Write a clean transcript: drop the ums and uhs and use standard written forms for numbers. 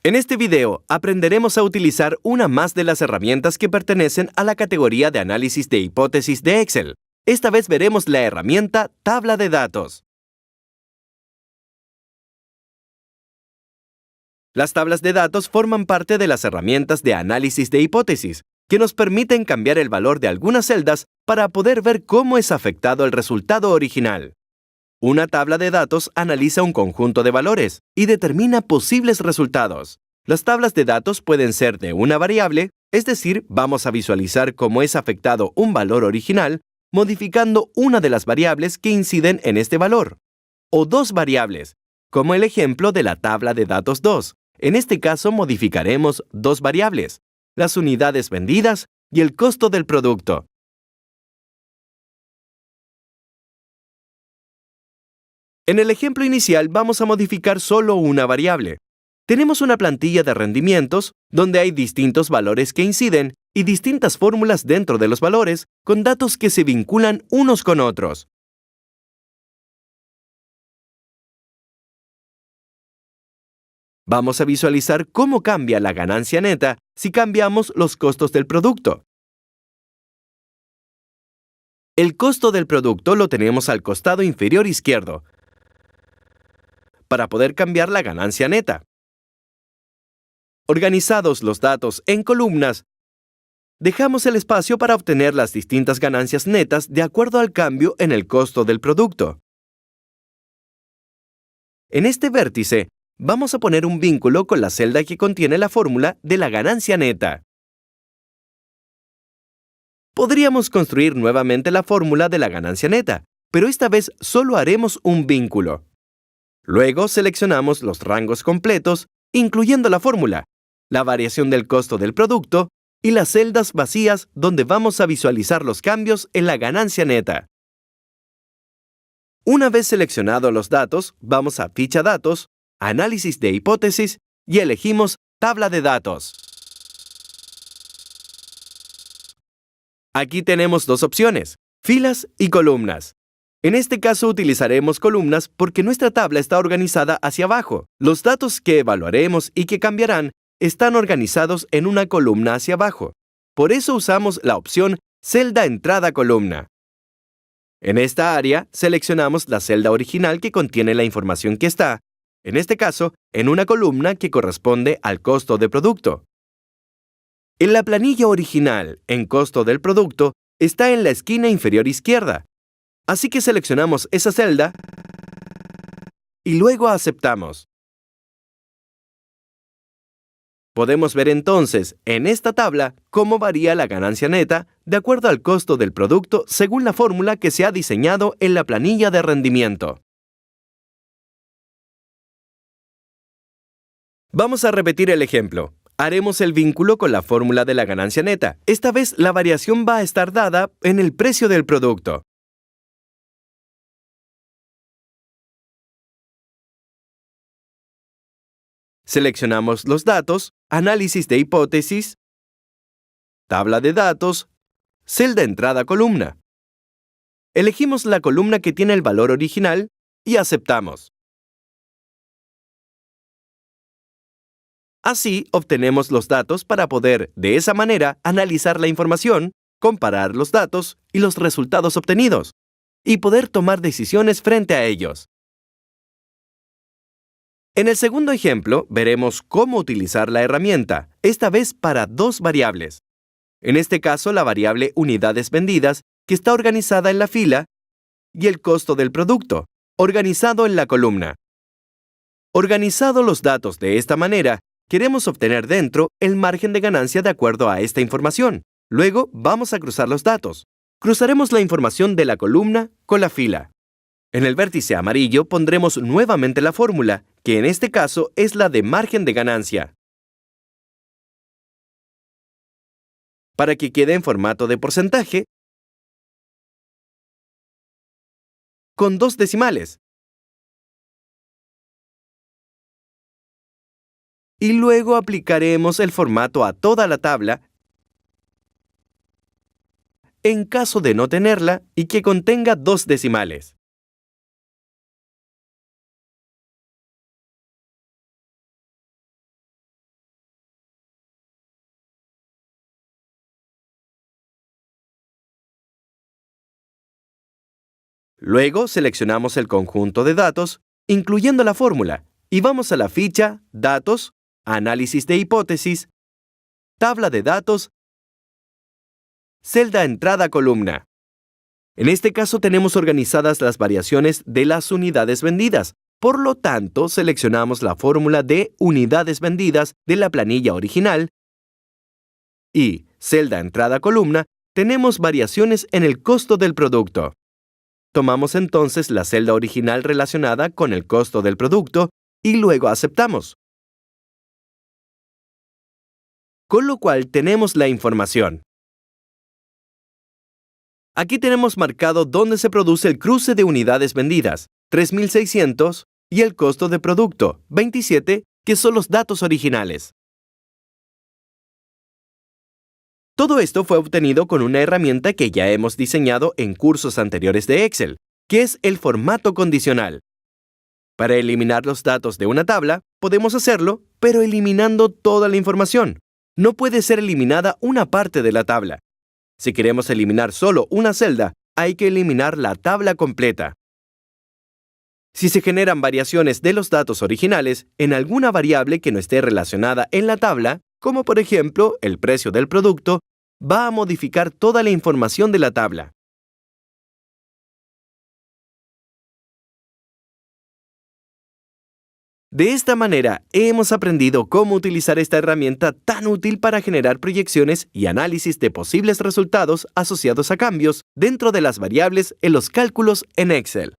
En este video aprenderemos a utilizar una más de las herramientas que pertenecen a la categoría de análisis de hipótesis de Excel. Esta vez veremos la herramienta Tabla de Datos. Las tablas de datos forman parte de las herramientas de análisis de hipótesis, que nos permiten cambiar el valor de algunas celdas para poder ver cómo es afectado el resultado original. Una tabla de datos analiza un conjunto de valores y determina posibles resultados. Las tablas de datos pueden ser de una variable, es decir, vamos a visualizar cómo es afectado un valor original, modificando una de las variables que inciden en este valor. O dos variables, como el ejemplo de la tabla de datos 2. En este caso modificaremos dos variables, las unidades vendidas y el costo del producto. En el ejemplo inicial vamos a modificar solo una variable. Tenemos una plantilla de rendimientos donde hay distintos valores que inciden y distintas fórmulas dentro de los valores con datos que se vinculan unos con otros. Vamos a visualizar cómo cambia la ganancia neta si cambiamos los costos del producto. El costo del producto lo tenemos al costado inferior izquierdo, para poder cambiar la ganancia neta. Organizados los datos en columnas, dejamos el espacio para obtener las distintas ganancias netas de acuerdo al cambio en el costo del producto. En este vértice, vamos a poner un vínculo con la celda que contiene la fórmula de la ganancia neta. Podríamos construir nuevamente la fórmula de la ganancia neta, pero esta vez solo haremos un vínculo. Luego seleccionamos los rangos completos, incluyendo la fórmula, la variación del costo del producto y las celdas vacías donde vamos a visualizar los cambios en la ganancia neta. Una vez seleccionados los datos, vamos a Ficha Datos, Análisis de hipótesis y elegimos Tabla de datos. Aquí tenemos dos opciones, filas y columnas. En este caso utilizaremos columnas porque nuestra tabla está organizada hacia abajo. Los datos que evaluaremos y que cambiarán están organizados en una columna hacia abajo. Por eso usamos la opción Celda Entrada Columna. En esta área seleccionamos la celda original que contiene la información que está, en este caso, en una columna que corresponde al costo de producto. En la planilla original, en costo del producto, está en la esquina inferior izquierda. Así que seleccionamos esa celda y luego aceptamos. Podemos ver entonces en esta tabla cómo varía la ganancia neta de acuerdo al costo del producto según la fórmula que se ha diseñado en la planilla de rendimiento. Vamos a repetir el ejemplo. Haremos el vínculo con la fórmula de la ganancia neta. Esta vez la variación va a estar dada en el precio del producto. Seleccionamos los datos, análisis de hipótesis, tabla de datos, celda entrada columna. Elegimos la columna que tiene el valor original y aceptamos. Así obtenemos los datos para poder, de esa manera, analizar la información, comparar los datos y los resultados obtenidos, y poder tomar decisiones frente a ellos. En el segundo ejemplo, veremos cómo utilizar la herramienta, esta vez para dos variables. En este caso, la variable unidades vendidas, que está organizada en la fila, y el costo del producto, organizado en la columna. Organizados los datos de esta manera, queremos obtener dentro el margen de ganancia de acuerdo a esta información. Luego, vamos a cruzar los datos. Cruzaremos la información de la columna con la fila. En el vértice amarillo pondremos nuevamente la fórmula, que en este caso es la de margen de ganancia. Para que quede en formato de porcentaje, con dos decimales. Y luego aplicaremos el formato a toda la tabla en caso de no tenerla y que contenga dos decimales. Luego seleccionamos el conjunto de datos, incluyendo la fórmula, y vamos a la ficha Datos, Análisis de hipótesis, Tabla de datos, celda entrada columna. En este caso tenemos organizadas las variaciones de las unidades vendidas. Por lo tanto, seleccionamos la fórmula de unidades vendidas de la planilla original y, celda entrada columna, tenemos variaciones en el costo del producto. Tomamos entonces la celda original relacionada con el costo del producto y luego aceptamos. Con lo cual tenemos la información. Aquí tenemos marcado dónde se produce el cruce de unidades vendidas, 3.600, y el costo de producto, 27, que son los datos originales. Todo esto fue obtenido con una herramienta que ya hemos diseñado en cursos anteriores de Excel, que es el formato condicional. Para eliminar los datos de una tabla, podemos hacerlo, pero eliminando toda la información. No puede ser eliminada una parte de la tabla. Si queremos eliminar solo una celda, hay que eliminar la tabla completa. Si se generan variaciones de los datos originales en alguna variable que no esté relacionada en la tabla, como por ejemplo el precio del producto, va a modificar toda la información de la tabla. De esta manera, hemos aprendido cómo utilizar esta herramienta tan útil para generar proyecciones y análisis de posibles resultados asociados a cambios dentro de las variables en los cálculos en Excel.